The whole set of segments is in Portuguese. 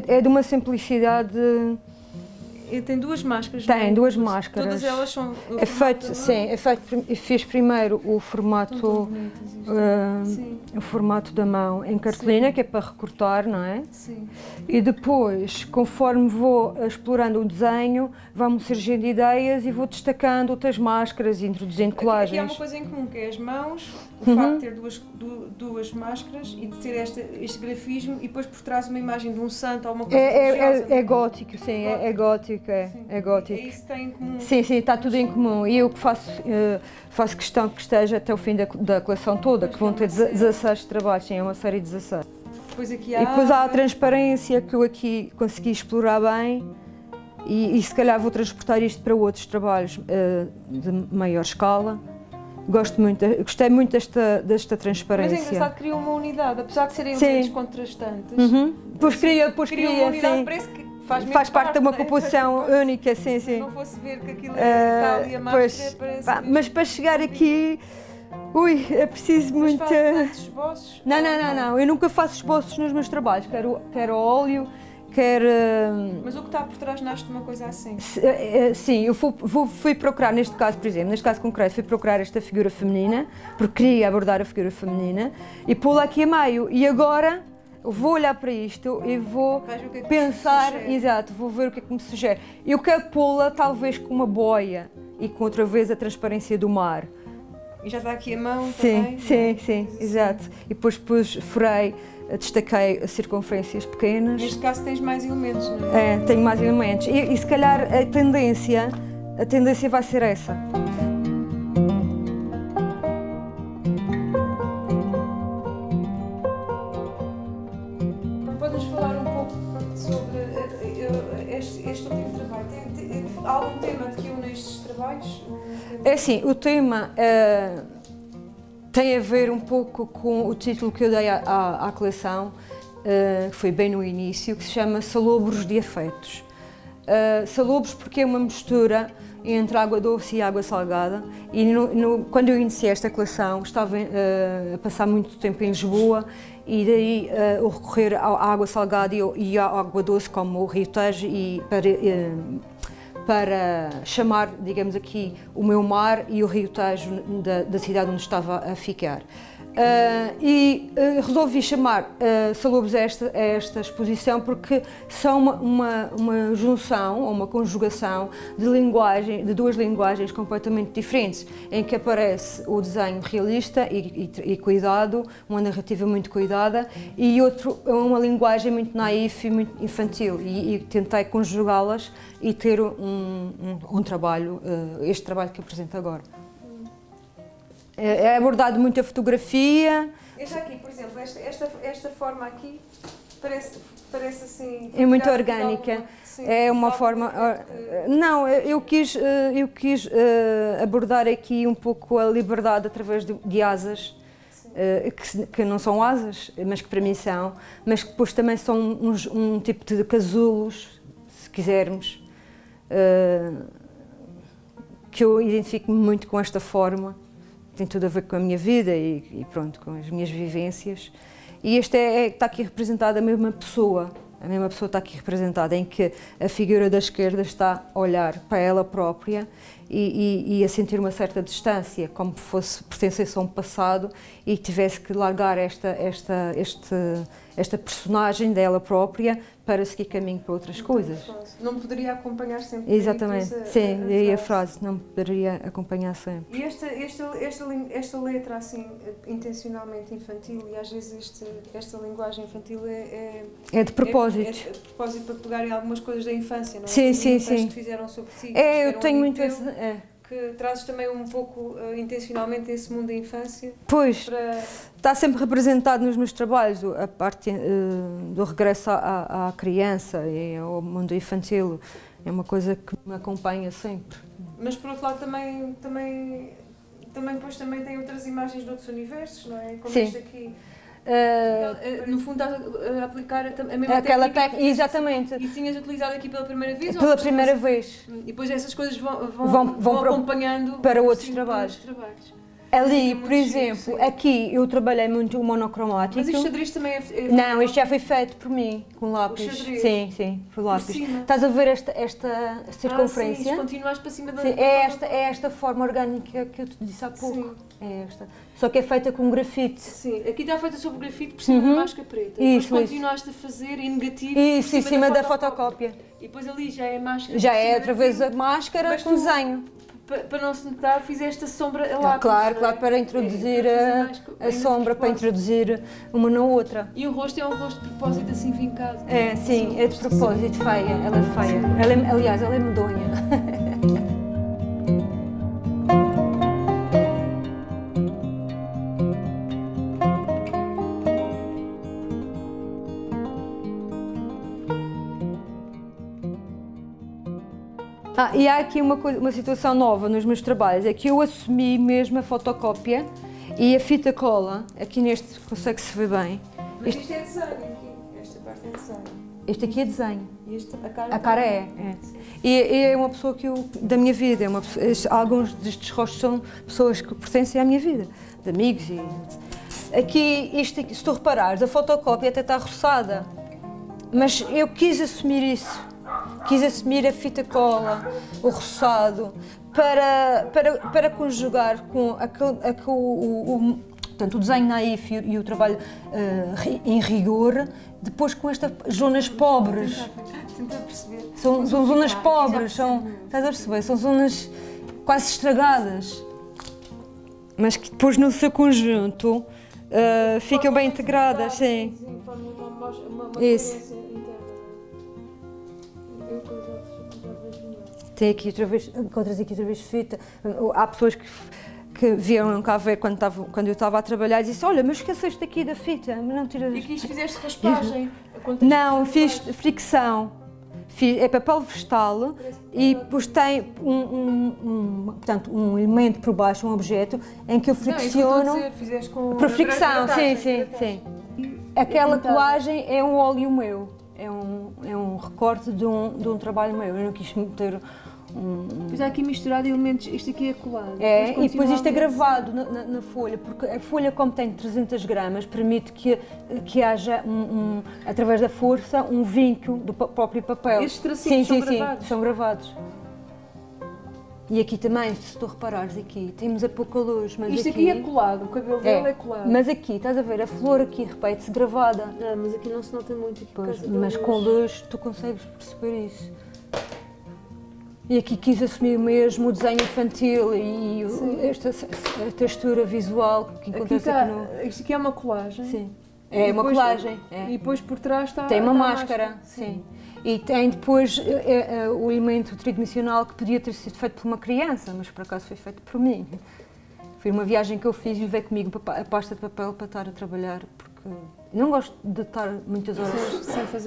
é de uma simplicidade. Tem duas máscaras. Tem duas máscaras. Todas elas são. É feito, sim, é feito. Fiz primeiro o formato da mão em cartolina, sim, que é para recortar, não é? Sim. E depois, conforme vou explorando o desenho, vão-me surgindo ideias e vou destacando outras máscaras e introduzindo colagens. Aqui há uma coisa em comum, que é as mãos, o facto de ter duas máscaras e de ter este grafismo e depois por trás uma imagem de um santo ou uma coisa é gótico, sim, é gótico. É gótico. É isso que tem em comum. Sim, está tudo em comum. E eu que faço questão que esteja até o fim da coleção toda, que vão ter 16 trabalhos, sim, é uma série de 16. E depois há a transparência que eu aqui consegui explorar bem e se calhar vou transportar isto para outros trabalhos de maior escala. Gostei muito desta transparência. Mas é engraçado, criou uma unidade, apesar de serem elementos contrastantes. Pois queria, uma unidade, sim. Parece que faz parte de uma composição única, sim. Se não fosse ver que aquilo está ali a máscara, parece. Mas para chegar aqui, é preciso muito. Mas faz esboços? Não, eu nunca faço esboços nos meus trabalhos, quero óleo, Mas o que está por trás nasce de uma coisa assim? Sim, eu fui procurar, neste caso, por exemplo, neste caso concreto, fui procurar esta figura feminina, porque queria abordar a figura feminina, e pô-la aqui a meio, e agora vou olhar para isto e vou pensar, exato, vou ver o que é que me sugere. Eu quero pô-la talvez com uma boia e com outra vez a transparência do mar. E já está aqui a mão também? Sim, exato. E depois furei, destaquei circunferências pequenas. Neste caso tens mais elementos, não é? Tenho mais elementos. E se calhar a tendência vai ser essa. Podes falar um pouco sobre este último trabalho? Há algum tema que une estes trabalhos? É assim, o tema tem a ver um pouco com o título que eu dei à coleção, que foi bem no início, que se chama Salobros de Afetos. Salobros porque é uma mistura entre água doce e água salgada, e quando eu iniciei esta coleção estava a passar muito tempo em Lisboa, e daí o recorrer à água salgada e à água doce como o Rio Tejo, e para chamar, digamos aqui, o meu mar e o Rio Tejo da cidade onde estava a ficar. Resolvi chamar Salobros a esta exposição porque são uma junção ou uma conjugação de duas linguagens completamente diferentes, em que aparece o desenho realista e cuidado, uma narrativa muito cuidada, e uma linguagem muito naif e muito infantil, e tentei conjugá-las e ter um trabalho, este trabalho que apresento agora. É abordado muita fotografia. Esta aqui, por exemplo, esta forma aqui parece assim... É muito orgânica. É uma forma... Não, eu quis abordar aqui um pouco a liberdade através de asas, que não são asas, mas que para mim são, mas que depois também são um tipo de casulos, se quisermos, que eu identifico-me muito com esta forma. Tem tudo a ver com a minha vida e pronto, com as minhas vivências. E este está aqui representada a mesma pessoa está aqui representada, em que a figura da esquerda está a olhar para ela própria e a sentir uma certa distância, como se pertencesse a um passado e tivesse que largar esta personagem dela própria para seguir caminho para outras coisas. Não poderia acompanhar sempre. Exatamente, sim, daí a frase, não poderia acompanhar sempre. E esta letra assim, intencionalmente infantil, e às vezes esta linguagem infantil é de propósito. É de propósito para pegar em algumas coisas da infância, não é? Sim. Que fizeram sobre ti. Eu tenho muito esse... Que trazes também um pouco intencionalmente esse mundo da infância. Pois, está sempre representado nos meus trabalhos, a parte do regresso à criança e ao mundo infantil, é uma coisa que me acompanha sempre. Mas por outro lado também tem outras imagens de outros universos, não é? Como este aqui. No fundo estás a aplicar a mesma técnica. Exatamente. E tinhas utilizado aqui pela primeira vez? Pela primeira vez. E depois essas coisas vão acompanhando para outros trabalhos. Ali, por exemplo, aqui eu trabalhei muito o monocromático. Mas este xadrez também é... Não, este já foi feito por mim, com lápis. O xadrez? Sim, por lápis. Estás a ver esta circunferência? Sim, continuaste para cima da... Sim, é esta forma orgânica que eu te disse há pouco. Sim. É esta. Só que é feita com grafite. Sim, aqui está feita sobre grafite por cima da máscara preta. Depois continuaste a fazer em negativo isso, em cima da fotocópia. E depois ali já é a máscara. Já é outra vez a máscara com desenho. Para não se notar, fizeste a sombra a lápis. Claro, para introduzir a sombra, para introduzir uma na outra. E o rosto é um rosto de propósito assim vincado. É, sim, é de propósito, feia. Ela é feia. Aliás, ela é medonha. E há aqui uma situação nova nos meus trabalhos, é que eu assumi mesmo a fotocópia e a fita cola, aqui neste consegue-se ver bem. Mas isto é desenho aqui, esta parte é desenho. Este aqui é desenho. A cara é. E é uma pessoa da minha vida, alguns destes rostos são pessoas que pertencem à minha vida, de amigos. Aqui, se tu reparares, a fotocópia até está roçada, mas eu quis assumir isso. Quis assumir a fita cola, o roçado, para conjugar com portanto, o desenho naif e o trabalho em rigor, depois com estas zonas pobres. Tentar perceber. São zonas pobres, estás a perceber? São zonas quase estragadas, mas que depois no seu conjunto ficam bem integradas, sim. Isso. Tem aqui outra vez, encontras aqui outra vez fita. Há pessoas que vieram cá ver quando eu estava a trabalhar e disse: olha, mas esqueceste aqui da fita, não tiras. E aqui fizeste raspagem? Não, fiz fricção. É papel vegetal e depois tem portanto, um elemento por baixo, um objeto, em que eu fricciono. Fizeste com por fricção, sim. Aquela colagem é um óleo meu. É um recorte de um trabalho meu. Eu não quis meter Pois há aqui misturado elementos, isto aqui é colado. E depois isto é gravado na folha, porque a folha, como tem 300 gramas, permite que haja, através da força, um vínculo do próprio papel. Estes tracinhos são gravados? Sim, são gravados. E aqui também, se tu reparares aqui, temos a pouca luz, mas isto aqui é colado, o cabelo dele é colado. Mas aqui, estás a ver, a flor aqui, repete-se gravada. Mas aqui não se nota muito. Mas com luz tu consegues perceber isso. E aqui quis assumir mesmo o desenho infantil e a textura visual que encontras aqui no... Isto aqui é uma colagem? Sim. É uma colagem. E depois por trás está... Tem uma máscara, sim. E tem depois o elemento tridimensional que podia ter sido feito por uma criança, mas por acaso foi feito por mim. Foi uma viagem que eu fiz e levei comigo a pasta de papel para estar a trabalhar, porque não gosto de estar muitas horas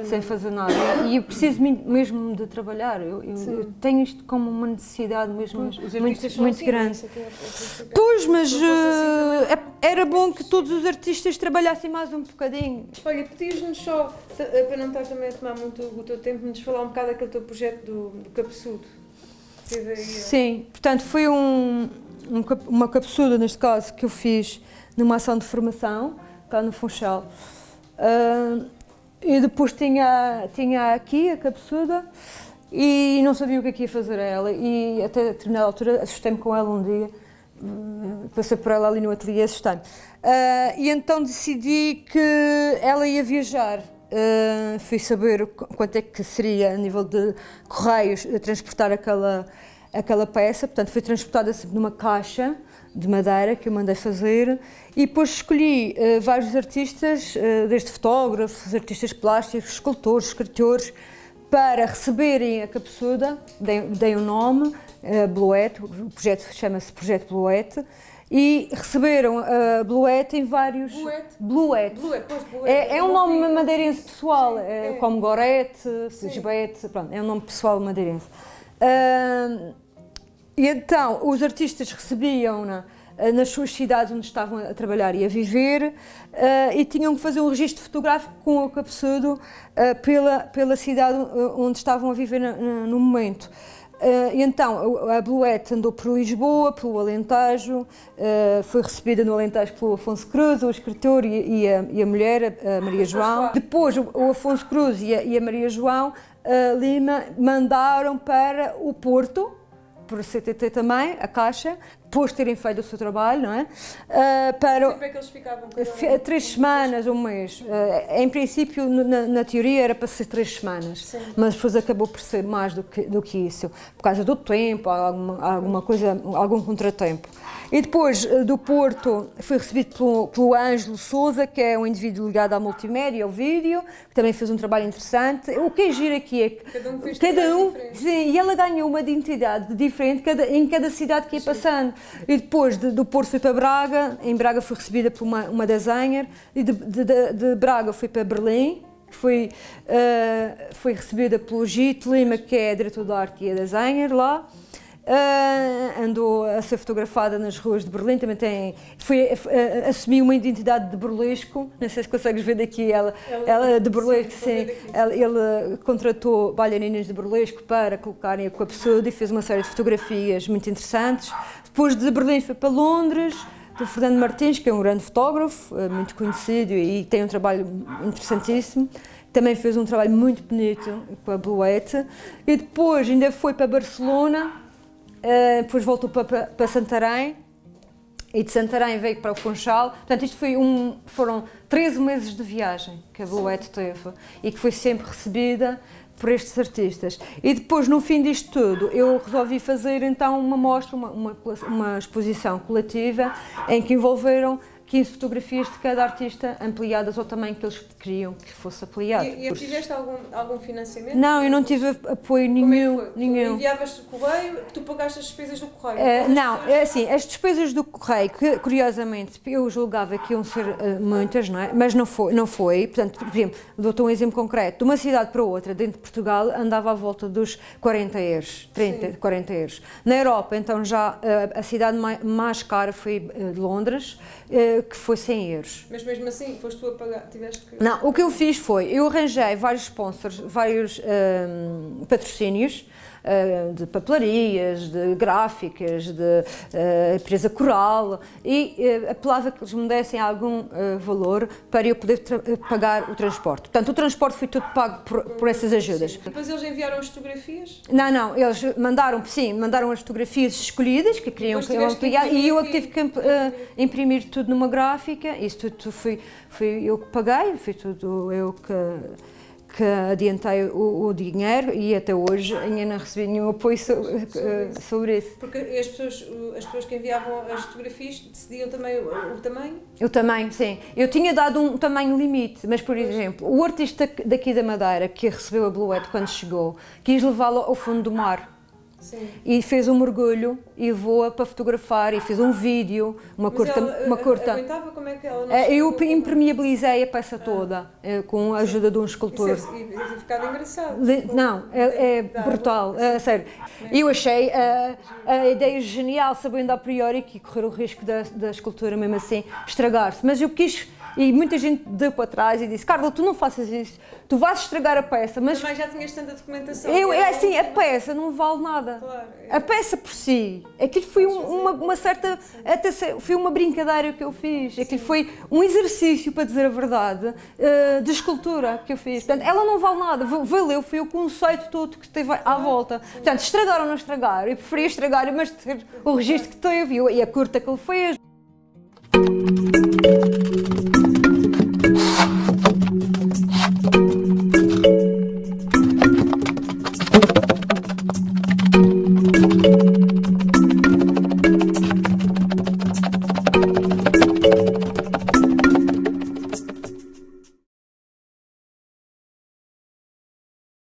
sem fazer nada. E eu preciso mesmo de trabalhar. Eu tenho isto como uma necessidade mesmo muito grande. Pois, mas era bom que todos os artistas trabalhassem mais um bocadinho. Olha, pedias-nos só, para não estar também a tomar muito o teu tempo, nos falar um bocado daquele teu projeto do cabeçudo. Sim, portanto foi uma cabeçuda, neste caso, que eu fiz numa ação de formação, cá no Funchal. E depois tinha aqui a cabeçuda e não sabia o que é que ia fazer a ela. E até a determinada altura assustei-me com ela um dia, passei por ela ali no ateliê e assustei-me. E então decidi que ela ia viajar. Fui saber quanto é que seria a nível de correios transportar aquela peça, portanto foi transportada sempre numa caixa de madeira que eu mandei fazer e depois escolhi vários artistas, desde fotógrafos, artistas plásticos, escultores, escritores, para receberem a cabeçuda, dei o nome, Bluette, o projeto chama-se Projeto Bluette, e receberam a Bluette em vários... Bluette. É um nome madeirense pessoal, como Gorete, Lisbete, pronto, é um nome pessoal madeirense. E então, os artistas recebiam-na nas suas cidades onde estavam a trabalhar e a viver, e tinham que fazer um registro fotográfico com o cabeçudo pela cidade onde estavam a viver no momento. E então a Bluette andou por Lisboa, pelo Alentejo, foi recebida no Alentejo pelo Afonso Cruz, o escritor, e a mulher, a Maria João. Depois o Afonso Cruz e a Maria João Lima mandaram para o Porto, por CTT também, a Caixa, depois de terem feito o seu trabalho, não é? Quanto tempo é que eles ficavam? 3 semanas, um mês. Em princípio, na teoria, era para ser 3 semanas, sim, mas depois acabou por ser mais do que isso, por causa do tempo, alguma coisa, algum contratempo. E depois do Porto, foi recebido pelo Ângelo Sousa, que é um indivíduo ligado à multimédia, ao vídeo, que também fez um trabalho interessante. O que é giro aqui é que cada um, sim, e ela ganhou uma identidade diferente em cada cidade que ia passando. E depois do Porto foi para Braga, em Braga foi recebida por uma designer, e de Braga foi para Berlim, que foi recebida pelo Gito Lima, que é diretor de arte e é designer lá. Andou a ser fotografada nas ruas de Berlim, também assumiu uma identidade de burlesco, não sei se consegues ver daqui, ela de burlesco, sim, ele contratou bailarinas de burlesco para colocarem a cabeçudo e fez uma série de fotografias muito interessantes. Depois de Berlim foi para Londres, do Fernando Martins, que é um grande fotógrafo, muito conhecido e tem um trabalho interessantíssimo. Também fez um trabalho muito bonito com a Bluette. E depois ainda foi para Barcelona, depois voltou para Santarém, e de Santarém veio para o Funchal. Portanto, isto foram 13 meses de viagem que a Bluette teve e que foi sempre recebida por estes artistas. E depois, no fim disto tudo, eu resolvi fazer então uma mostra, uma exposição coletiva em que envolveram 15 fotografias de cada artista ampliadas ao tamanho que eles queriam que fosse ampliado. E tiveste algum financiamento? Não, eu não tive apoio nenhum. Como é que foi? Tu enviavas o correio, tu pagaste as despesas do correio? Não, é assim, as despesas do correio, que curiosamente eu julgava que iam ser muitas, não é? Mas não foi. Portanto, por exemplo, dou-te um exemplo concreto. De uma cidade para outra, dentro de Portugal, andava à volta dos 40 euros, 30, 40 euros. Na Europa, então, já a cidade mais cara foi Londres, que foi 100 euros. Mas mesmo assim, foste tu a pagar? Tiveste que... Não, o que eu fiz foi, eu arranjei vários sponsors, vários patrocínios, de papelarias, de gráficas, de empresa coral, e apelava que eles me dessem algum valor para eu poder pagar o transporte. Portanto, o transporte foi tudo pago por essas ajudas. Sim. Depois eles enviaram as fotografias? Não, eles mandaram as fotografias escolhidas que queriam ampliar, e eu tive que imprimir tudo numa gráfica. Isso tudo fui eu que paguei, foi tudo eu que adiantei o dinheiro, e até hoje ainda não recebi nenhum apoio sobre isso. Porque as pessoas que enviavam as fotografias decidiam também o tamanho? O tamanho, sim. Eu tinha dado um tamanho limite, mas, por exemplo, o artista daqui da Madeira, que recebeu a Bluette quando chegou, quis levá-la ao fundo do mar. Sim. E fez um mergulho e levou-a para fotografar e fez um vídeo, uma curta. Aguentava? Como é que ela não eu impermeabilizei a peça toda com a ajuda de um escultor. Isso deve ficado engraçado. Não, é brutal, sério. Eu achei a ideia genial, sabendo a priori que ia correr o risco da escultura mesmo assim estragar-se, mas eu quis. E muita gente deu para trás e disse: Carla, tu não faças isso, tu vais estragar a peça. Mas também já tinhas tanta documentação. Assim, a peça não vale nada. Claro, a peça por si. Aquilo foi uma certa. Até foi uma brincadeira que eu fiz. Aquilo foi um exercício, para dizer a verdade, de escultura que eu fiz. Portanto, ela não vale nada. Valeu, foi o conceito todo que esteve à volta. Portanto, estragar ou não estragar. Eu preferia estragar, mas ter o registro que teve e a curta que ele fez.